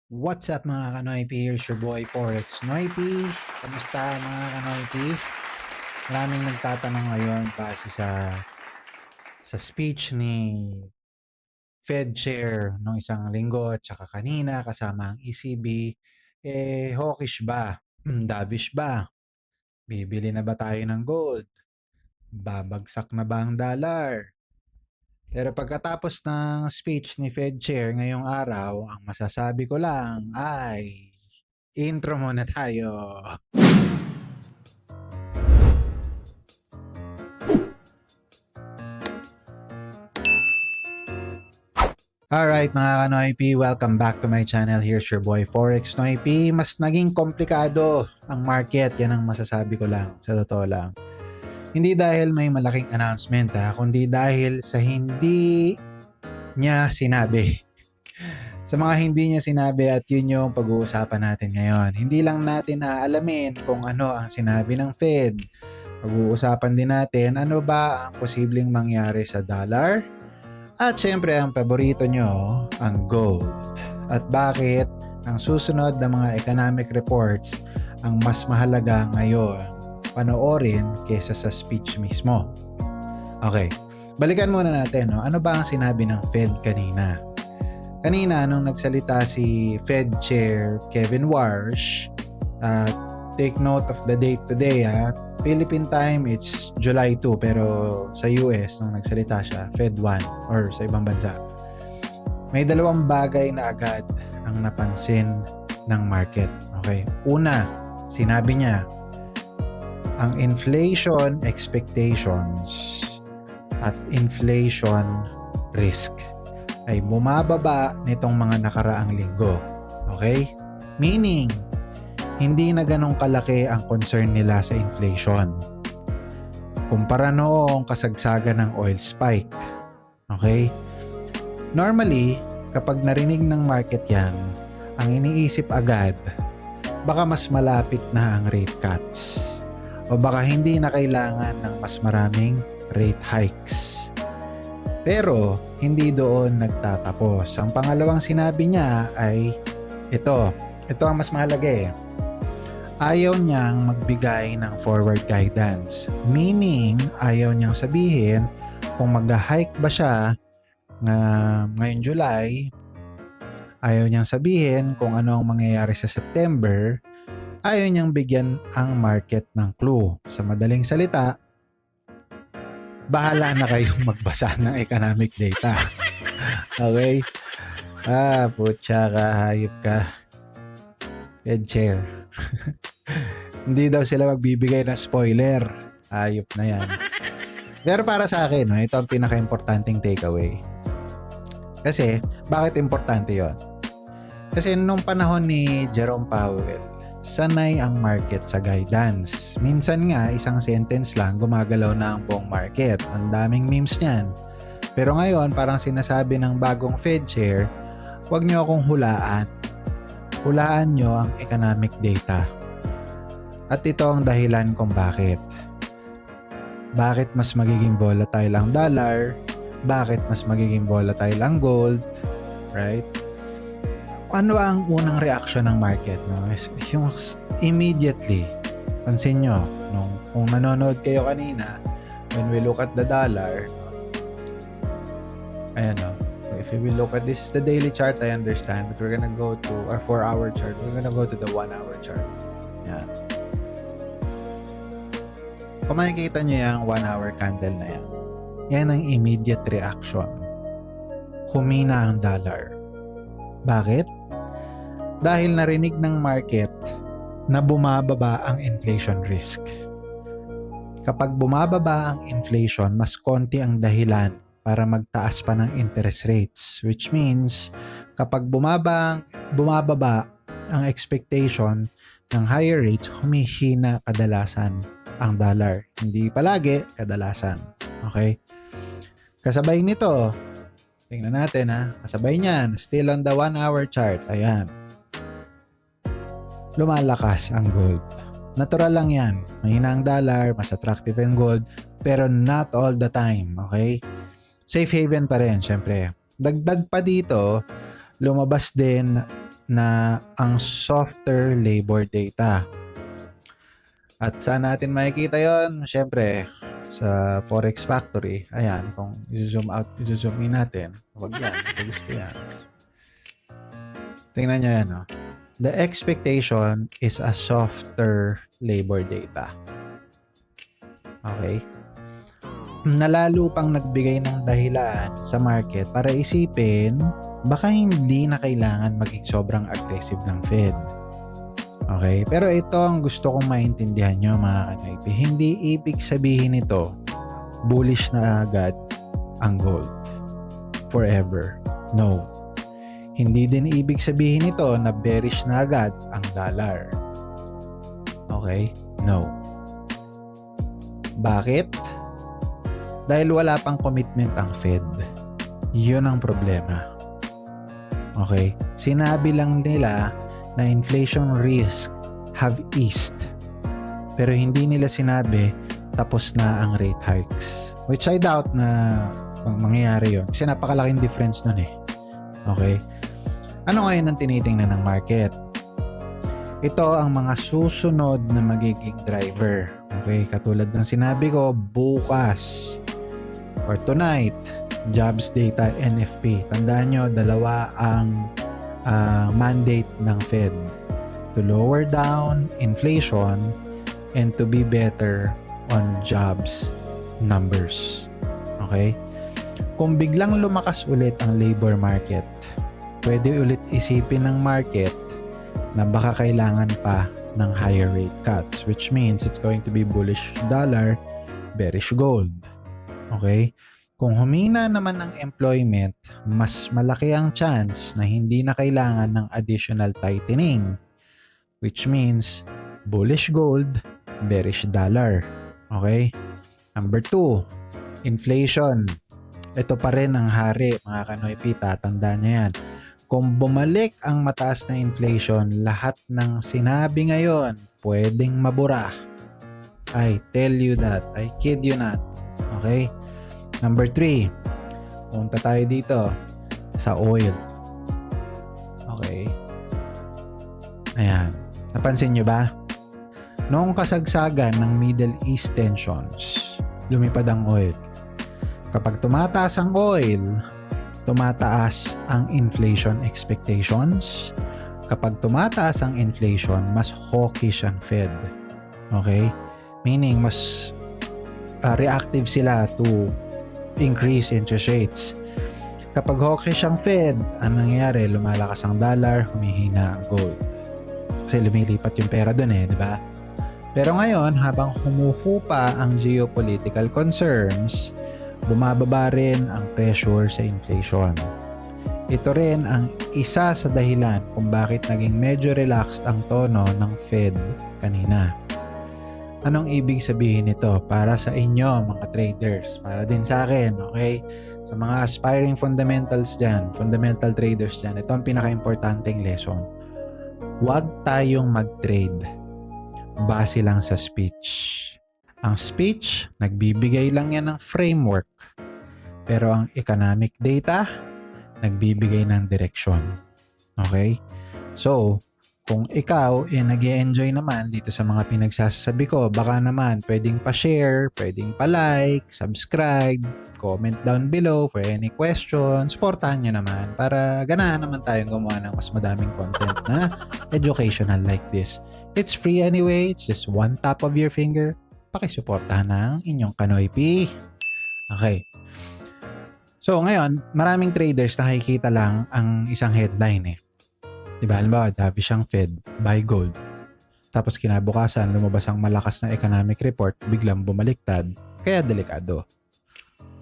What's up mga Kanoypi? Here's your boy Forex Noypi. Kamusta mga Kanoypi? Maraming nagtatanong ngayon base sa speech ni Fed Chair noong isang linggo at saka kanina kasama ang ECB. Hawkish ba? Dovish ba? Bibili na ba tayo ng gold? Babagsak na ba ang dollar? Pero pagkatapos ng speech ni Fed Chair ngayong araw, ang masasabi ko lang ay intro muna tayo. Alright mga ka-Noypi, welcome back to my channel. Here's your boy Forex Noypi. Mas naging komplikado ang market, yan ang masasabi ko lang, sa totoo lang. Hindi dahil may malaking announcement kundi dahil sa hindi niya sinabi. Sa mga hindi niya sinabi at yun yung pag-uusapan natin ngayon. Hindi lang natin aalamin kung ano ang sinabi ng Fed. Pag-uusapan din natin ano ba ang posibleng mangyari sa dollar. At syempre ang paborito nyo, ang gold. At bakit ang susunod na mga economic reports ang mas mahalaga ngayon panoorin kaysa sa speech mismo. Okay, balikan muna natin. Ano ba ang sinabi ng Fed kanina? Kanina nung nagsalita si Fed Chair Kevin Warsh, take note of the date today Philippine time, it's July 2, pero sa US, nung nagsalita siya, Fed 1, or sa ibang bansa, may dalawang bagay na agad ang napansin ng market. Okay. Una, sinabi niya, ang inflation expectations at inflation risk ay bumababa nitong mga nakaraang linggo. Okay? Meaning, hindi na ganong kalaki ang concern nila sa inflation. Kumpara noong kasagsagan ng oil spike. Okay? Normally, kapag narinig ng market yan, ang iniisip agad, baka mas malapit na ang rate cuts. O baka hindi na kailangan ng mas maraming rate hikes. Pero, hindi doon nagtatapos. Ang pangalawang sinabi niya ay ito. Ito ang mas mahalaga ayaw niyang magbigay ng forward guidance. Meaning, ayaw niyang sabihin kung mag-hike ba siya ngayong July, ayaw niyang sabihin kung ano ang mangyayari sa September, ayaw niyang bigyan ang market ng clue. Sa madaling salita, bahala na kayong magbasa ng economic data. Okay? Putya ka, hayop ka. Fed Chair. Hindi daw sila magbibigay ng spoiler. Ayop na yan. Pero para sa akin, ito ang pinaka-importanting takeaway. Kasi, bakit importante yon? Kasi nung panahon ni Jerome Powell, sanay ang market sa guidance. Minsan nga, isang sentence lang, gumagalaw na ang buong market. Ang daming memes niyan. Pero ngayon, parang sinasabi ng bagong Fed Chair, huwag niyo akong hulaan. Hulaan niyo ang economic data. At ito ang dahilan kung bakit. Bakit mas magiging volatile ang dollar? Bakit mas magiging volatile ang gold? Right? Ano ang unang reaction ng market? No? Yung immediately, pansin nyo, kung nanonood kayo kanina, when we look at the dollar, ayan if we look at this is the daily chart, I understand, but we're gonna go to our 4-hour chart. We're gonna go to the 1-hour chart. Yan. Kung makikita nyo yung 1-hour candle na yan, yan ang immediate reaction. Humina ang dollar. Bakit? Dahil narinig ng market na bumababa ang inflation risk. Kapag bumababa ang inflation, mas konti ang dahilan para magtaas pa ng interest rates. Which means, kapag bumababa ang expectation ng higher rates, humihina kadalasan ang dollar. Hindi palagi, kadalasan. Okay? Kasabay nito, tingnan natin kasabay niyan, still on the 1-hour chart, ayan. Lumalakas ang gold. Natural lang yan. Mahina ang dollar, mas attractive ang gold, pero not all the time, okay? Safe haven pa rin, syempre. Dagdag pa dito, lumabas din na ang softer labor data. At saan natin makikita yon? Siyempre, sa Forex Factory. Ayan, kung i-zoom out, i-zoom in natin. Huwag yan, gusto yan. Tingnan nyo yan, no? The expectation is a softer labor data. Okay? Nalalo pang nagbigay ng dahilan sa market para isipin baka hindi na kailangan maging sobrang aggressive ng Fed. Okay? Pero ito ang gusto kong maintindihan nyo mga kanoypi. Hindi ibig sabihin ito bullish na agad ang gold forever. No. Hindi din ibig sabihin ito na bearish na agad ang dollar. Okay? No. Bakit? Dahil wala pang commitment ang Fed. Yun ang problema. Okay? Sinabi lang nila na inflation risk have eased. Pero hindi nila sinabi tapos na ang rate hikes. Which I doubt na mangyayari yun. Kasi napakalaking difference nun eh. Okay? Ano ngayon ang tinitingnan ng market? Ito ang mga susunod na magiging driver. Okay? Katulad ng sinabi ko, bukas or tonight, jobs data, NFP. Tandaan nyo, dalawa ang mandate ng Fed. To lower down inflation and to be better on jobs numbers. Okay? Kung biglang lumakas ulit ang labor market, pwede ulit isipin ng market na baka kailangan pa ng higher rate cuts, which means it's going to be bullish dollar, bearish gold. Okay? Kung humina naman ang employment, mas malaki ang chance na hindi na kailangan ng additional tightening, which means bullish gold, bearish dollar. Okay? Number 2, inflation. Ito pa rin ang hari, mga kanoypi, tatandaan niya yan. Kung bumalik ang mataas na inflation, lahat ng sinabi ngayon pwedeng mabura. I tell you that. I kid you not. Okay? Number 3, punta tayo dito sa oil. Okay? Ayan. Napansin nyo ba? Noong kasagsagan ng Middle East tensions, lumipad ang oil. Kapag tumataas ang oil, tumataas ang inflation expectations. Kapag tumataas ang inflation, mas hawkish ang Fed. Okay? Meaning, mas reactive sila to increase interest rates. Kapag hawkish ang Fed, ang nangyayari? Lumalakas ang dollar, humihina ang gold. Kasi lumilipat yung pera dun eh, di ba? Pero ngayon, habang humuhupa ang geopolitical concerns, bumababa rin ang pressure sa inflation. Ito rin ang isa sa dahilan kung bakit naging medyo relaxed ang tono ng Fed kanina. Anong ibig sabihin nito para sa inyo mga traders? Para din sa akin, okay? Sa mga aspiring fundamentals dyan, fundamental traders dyan, ito ang pinaka-importanting lesson. Huwag tayong mag-trade base lang sa speech. Ang speech, nagbibigay lang yan ng framework. Pero ang economic data, nagbibigay ng direksyon. Okay? So, kung ikaw nag-e-enjoy naman dito sa mga pinagsasabi ko, baka naman pwedeng pa-share, pwedeng pa-like, subscribe, comment down below for any questions. Supportahan nyo naman para ganahan naman tayong gumawa ng mas madaming content na educational like this. It's free anyway. It's just one tap of your finger. Pakisuportahan ng inyong kanoypi. Okay. So ngayon, maraming traders nakikita lang ang isang headline eh. Diba? Halimbawa, dabi siyang Fed, buy gold. Tapos kinabukasan, lumabas ang malakas na economic report, biglang bumaliktad. Kaya delikado.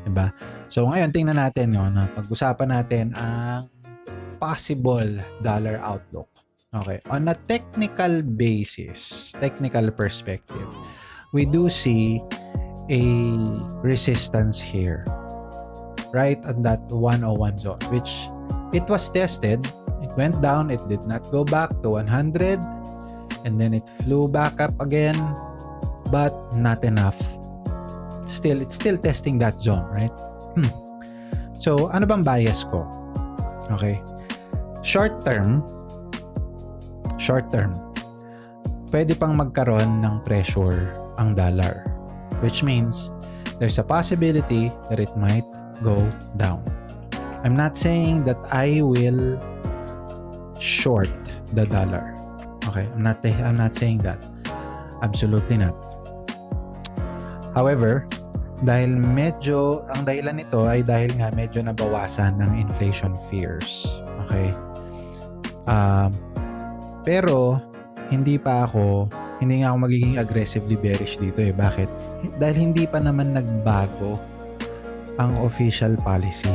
Diba? So ngayon, tingnan natin yun. Pag-usapan natin ang possible dollar outlook. Okay. On a technical basis, technical perspective, we do see a resistance here. Right at that 101 zone, which it was tested. It went down, it did not go back to 100, and then it flew back up again, but not enough. It's still testing that zone, right? So, ano bang bias ko? Okay. Short term, short term, pwede pang magkaroon ng pressure ang dollar, which means there's a possibility that it might go down. I'm not saying that I will short the dollar. Okay, I'm not saying that. Absolutely not. However, dahil ang dahilan nito ay dahil nga medyo nabawasan ng inflation fears. Okay? Pero hindi nga ako magiging aggressively bearish dito eh. Bakit? Dahil hindi pa naman nagbago ang official policy.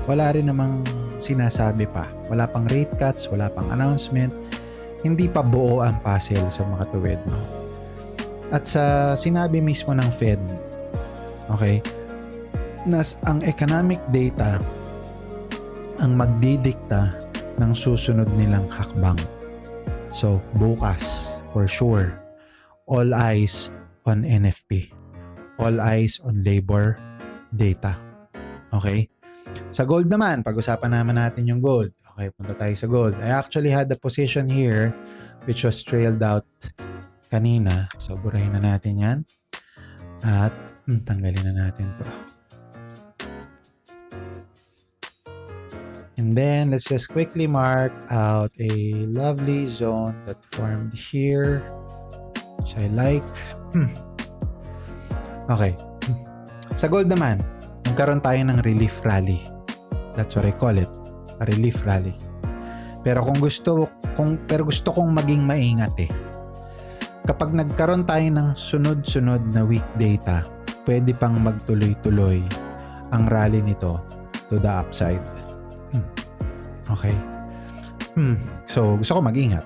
Wala rin namang sinasabi pa. Wala pang rate cuts, wala pang announcement. Hindi pa buo ang puzzle sa makatuwid, no? At sa sinabi mismo ng Fed, okay, ang economic data ang magdidikta ng susunod nilang hakbang. So, bukas, for sure, all eyes on NFP. All eyes on labor data. Okay? Sa gold naman, pag-usapan naman natin yung gold. Okay, punta tayo sa gold. I actually had the position here which was trailed out kanina. So, burahin na natin yan. At tanggalin na natin to. And then, let's just quickly mark out a lovely zone that formed here, which I like. Okay. Sa gold naman, nagkaroon tayo ng relief rally. That's what I call it. A relief rally. Pero gusto kong maging maingat eh. Kapag nagkaroon tayo ng sunod-sunod na weak data, pwede pang magtuloy-tuloy ang rally nito to the upside. Okay? So, gusto ko mag-ingat.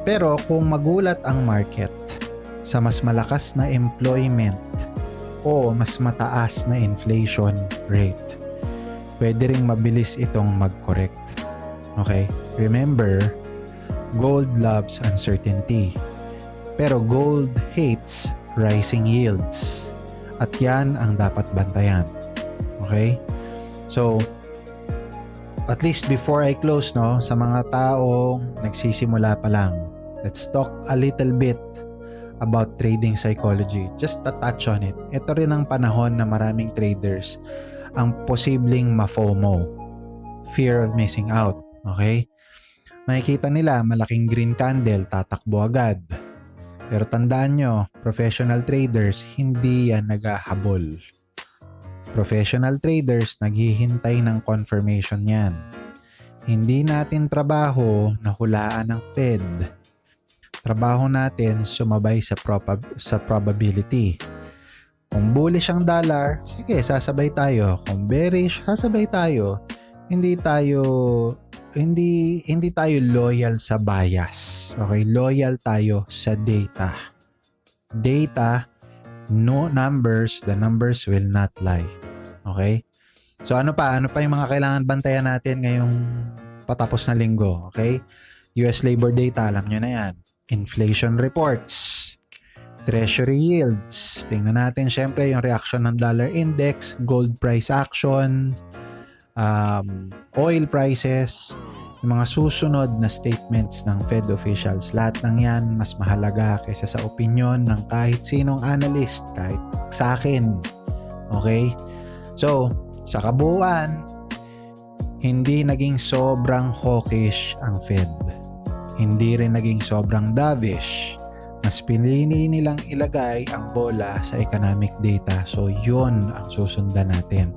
Pero kung magulat ang market sa mas malakas na employment o mas mataas na inflation rate, pwede ring mabilis itong mag-correct. Okay? Remember, gold loves uncertainty. Pero gold hates rising yields. At yan ang dapat bantayan. Okay? So, at least before I close, no, sa mga taong nagsisimula pa lang, let's talk a little bit about trading psychology. Just a touch on it. Ito rin ang panahon na maraming traders ang posibleng ma-FOMO. Fear of missing out. Okay? Makikita nila malaking green candle, tatakbo agad. Pero tandaan nyo, professional traders, hindi yan naghahabol. Professional traders, naghihintay ng confirmation yan. Hindi natin trabaho na hulaan ng Fed. Trabaho natin sumabay sa probability. Kung bullish ang dollar, sige, sasabay tayo. Kung bearish, sasabay tayo. Hindi tayo loyal sa bias. Okay, loyal tayo sa data. Data, no numbers, the numbers will not lie. Okay? So ano pa yung mga kailangan bantayan natin ngayong patapos na linggo? Okay? US labor data, alam nyo na yan. Inflation reports, treasury yields. Tingnan natin syempre yung reaction ng dollar index, gold price action, oil prices, yung mga susunod na statements ng Fed officials. Lahat ng yan mas mahalaga kaysa sa opinion ng kahit sinong analyst, kahit sa akin. Okay? So, sa kabuuan, hindi naging sobrang hawkish ang Fed. Hindi rin naging sobrang dovish. Mas pinili nilang ilagay ang bola sa economic data. So, yun ang susundan natin.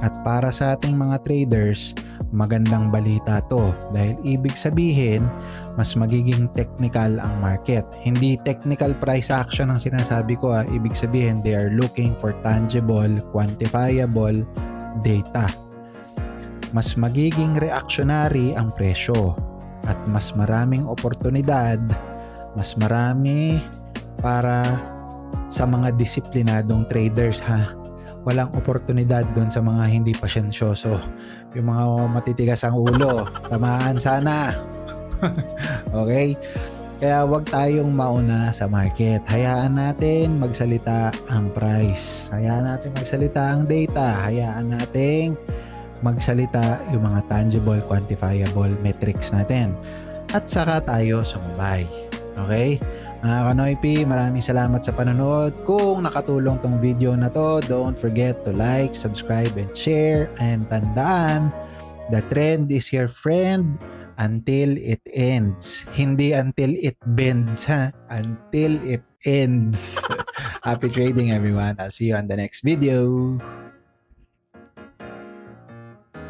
At para sa ating mga traders, magandang balita to. Dahil ibig sabihin, mas magiging technical ang market. Hindi technical price action ang sinasabi ko. Ibig sabihin, they are looking for tangible, quantifiable data. Mas magiging reactionary ang presyo. At mas maraming oportunidad, mas marami para sa mga disiplinadong traders ha. Walang oportunidad doon sa mga hindi pasyensyoso. Yung mga matitigas ang ulo, tamaan sana. Okay? Kaya wag tayong mauna sa market. Hayaan natin magsalita ang price. Hayaan natin magsalita ang data. Hayaan natin magsalita yung mga tangible, quantifiable metrics natin. At saka tayo sumabay. Okay? Mga Kanoypi, maraming salamat sa panonood. Kung nakatulong tong video na to, don't forget to like, subscribe, and share. And tandaan, the trend is your friend until it ends. Hindi until it bends, ha? Until it ends. Happy trading, everyone. I'll see you on the next video.